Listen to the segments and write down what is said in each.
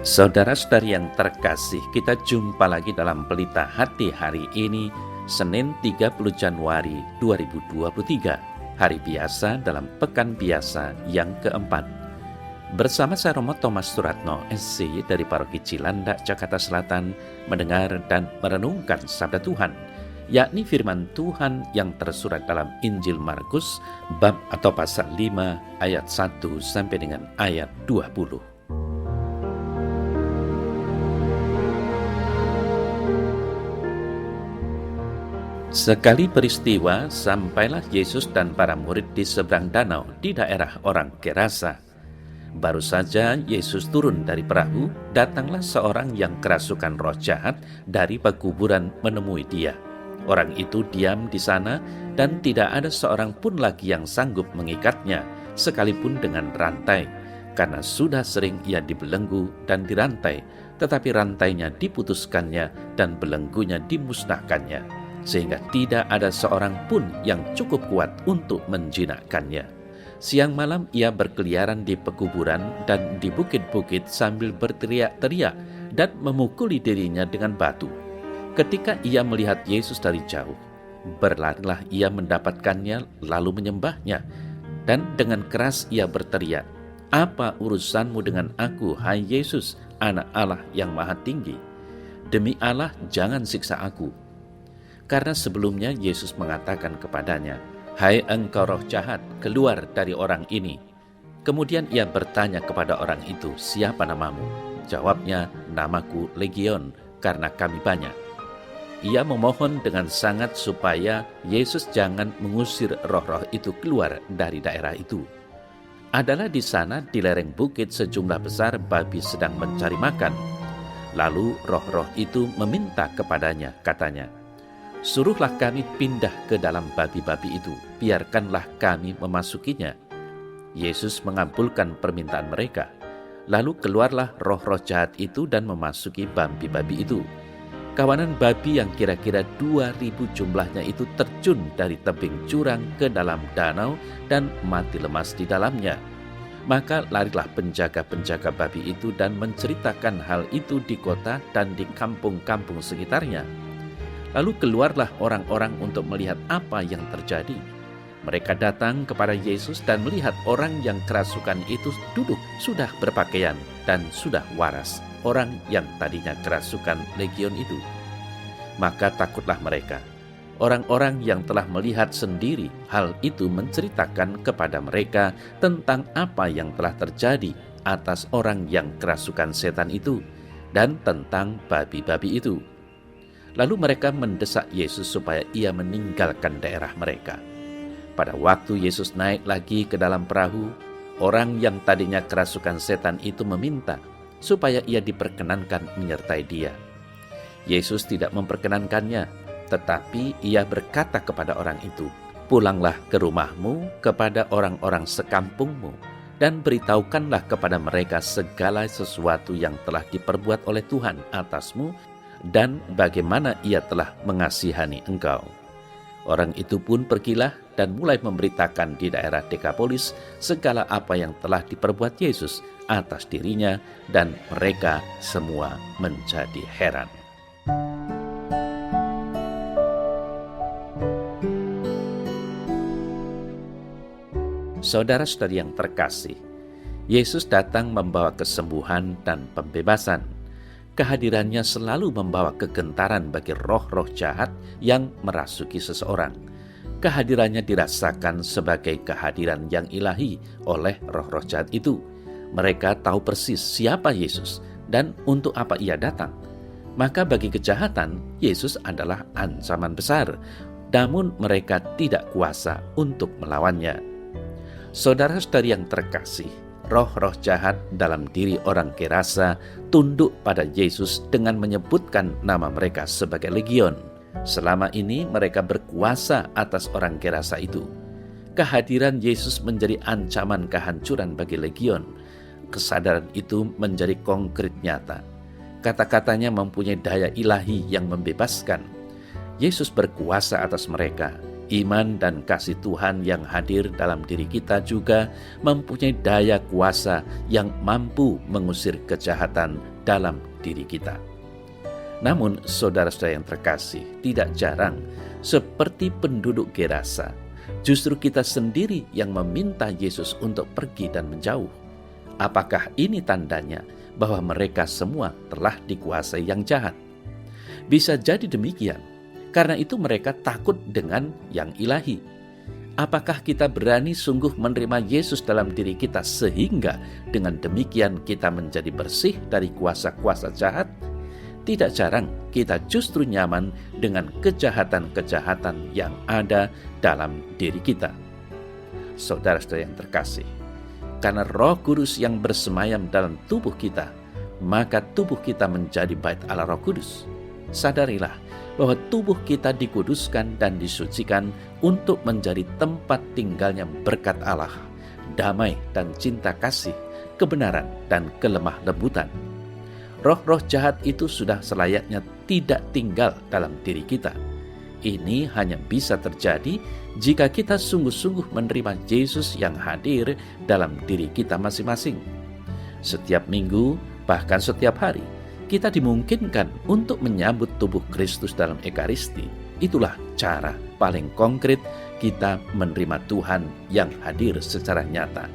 Saudara-saudari yang terkasih, kita jumpa lagi dalam Pelita Hati hari ini, Senin 30 Januari 2023, hari biasa dalam Pekan Biasa yang keempat. Bersama saya Romo Thomas Suratno, SC dari Paroki Cilandak, Jakarta Selatan, mendengar dan merenungkan Sabda Tuhan, yakni firman Tuhan yang tersurat dalam Injil Markus, bab atau pasal 5, ayat 1 sampai dengan ayat 20. Sekali peristiwa, sampailah Yesus dan para murid di seberang danau di daerah orang Gerasa. Baru saja Yesus turun dari perahu, datanglah seorang yang kerasukan roh jahat dari pekuburan menemui dia. Orang itu diam di sana dan tidak ada seorang pun lagi yang sanggup mengikatnya, sekalipun dengan rantai, karena sudah sering ia dibelenggu dan dirantai, tetapi rantainya diputuskannya dan belenggunya dimusnahkannya, sehingga tidak ada seorang pun yang cukup kuat untuk menjinakkannya. Siang malam ia berkeliaran di pekuburan dan di bukit-bukit sambil berteriak-teriak dan memukuli dirinya dengan batu. Ketika ia melihat Yesus dari jauh, berlarilah ia mendapatkannya lalu menyembahnya, dan dengan keras ia berteriak, "Apa urusanmu dengan aku, hai Yesus, Anak Allah yang Maha Tinggi? Demi Allah, jangan siksa aku." Karena sebelumnya Yesus mengatakan kepadanya, "Hai engkau roh jahat, keluar dari orang ini." Kemudian ia bertanya kepada orang itu, "Siapa namamu?" Jawabnya, "Namaku Legion, karena kami banyak." Ia memohon dengan sangat supaya Yesus jangan mengusir roh-roh itu keluar dari daerah itu. Adalah di sana di lereng bukit sejumlah besar babi sedang mencari makan. Lalu roh-roh itu meminta kepadanya, katanya, "Suruhlah kami pindah ke dalam babi-babi itu, biarkanlah kami memasukinya." Yesus mengabulkan permintaan mereka. Lalu keluarlah roh-roh jahat itu dan memasuki babi-babi itu. Kawanan babi yang kira-kira 2.000 jumlahnya itu terjun dari tebing jurang ke dalam danau dan mati lemas di dalamnya. Maka larilah penjaga-penjaga babi itu dan menceritakan hal itu di kota dan di kampung-kampung sekitarnya. Lalu keluarlah orang-orang untuk melihat apa yang terjadi. Mereka datang kepada Yesus dan melihat orang yang kerasukan itu duduk sudah berpakaian dan sudah waras, orang yang tadinya kerasukan legion itu. Maka takutlah mereka. Orang-orang yang telah melihat sendiri hal itu menceritakan kepada mereka tentang apa yang telah terjadi atas orang yang kerasukan setan itu dan tentang babi-babi itu. Lalu mereka mendesak Yesus supaya ia meninggalkan daerah mereka. Pada waktu Yesus naik lagi ke dalam perahu, orang yang tadinya kerasukan setan itu meminta supaya ia diperkenankan menyertai dia. Yesus tidak memperkenankannya, tetapi ia berkata kepada orang itu, "Pulanglah ke rumahmu kepada orang-orang sekampungmu, dan beritahukanlah kepada mereka segala sesuatu yang telah diperbuat oleh Tuhan atasmu, dan bagaimana ia telah mengasihani engkau." Orang itu pun pergilah dan mulai memberitakan di daerah Dekapolis segala apa yang telah diperbuat Yesus atas dirinya, dan mereka semua menjadi heran. Saudara-saudari yang terkasih, Yesus datang membawa kesembuhan dan pembebasan. Kehadirannya selalu membawa kegentaran bagi roh-roh jahat yang merasuki seseorang. Kehadirannya dirasakan sebagai kehadiran yang ilahi oleh roh-roh jahat itu. Mereka tahu persis siapa Yesus dan untuk apa ia datang. Maka bagi kejahatan, Yesus adalah ancaman besar, namun mereka tidak kuasa untuk melawannya. Saudara-saudari yang terkasih, roh-roh jahat dalam diri orang Gerasa tunduk pada Yesus dengan menyebutkan nama mereka sebagai legion. Selama ini mereka berkuasa atas orang Gerasa itu. Kehadiran Yesus menjadi ancaman kehancuran bagi legion. Kesadaran itu menjadi konkret nyata. Kata-katanya mempunyai daya ilahi yang membebaskan. Yesus berkuasa atas mereka. Iman dan kasih Tuhan yang hadir dalam diri kita juga mempunyai daya kuasa yang mampu mengusir kejahatan dalam diri kita. Namun, saudara-saudara yang terkasih, tidak jarang seperti penduduk Gerasa, justru kita sendiri yang meminta Yesus untuk pergi dan menjauh. Apakah ini tandanya bahwa mereka semua telah dikuasai yang jahat? Bisa jadi demikian, karena itu mereka takut dengan yang ilahi. Apakah kita berani sungguh menerima Yesus dalam diri kita sehingga dengan demikian kita menjadi bersih dari kuasa-kuasa jahat? Tidak jarang kita justru nyaman dengan kejahatan-kejahatan yang ada dalam diri kita. Saudara-saudara yang terkasih, karena Roh Kudus yang bersemayam dalam tubuh kita, maka tubuh kita menjadi bait Allah Roh Kudus. Sadarilah bahwa tubuh kita dikuduskan dan disucikan untuk menjadi tempat tinggalnya berkat Allah, damai dan cinta kasih, kebenaran dan kelemah lembutan. Roh-roh jahat itu sudah selayaknya tidak tinggal dalam diri kita. Ini hanya bisa terjadi jika kita sungguh-sungguh menerima Yesus yang hadir dalam diri kita masing-masing. Setiap minggu, bahkan setiap hari, kita dimungkinkan untuk menyambut tubuh Kristus dalam Ekaristi. Itulah cara paling konkret kita menerima Tuhan yang hadir secara nyata.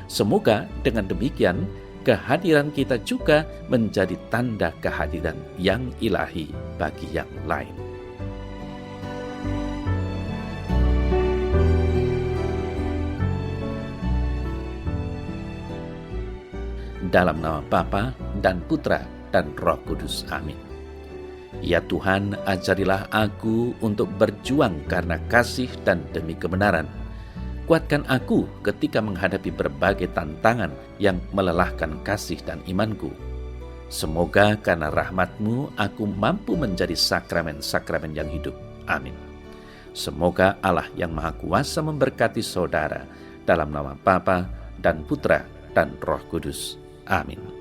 Semoga dengan demikian, kehadiran kita juga menjadi tanda kehadiran yang ilahi bagi yang lain. Dalam nama Bapa dan Putra dan Roh Kudus. Amin. Ya Tuhan, ajarilah aku untuk berjuang karena kasih dan demi kebenaran. Kuatkan aku ketika menghadapi berbagai tantangan yang melelahkan kasih dan imanku. Semoga karena rahmat-Mu aku mampu menjadi sakramen-sakramen yang hidup. Amin. Semoga Allah yang Maha Kuasa memberkati saudara dalam nama Bapa dan Putra dan Roh Kudus. Amin.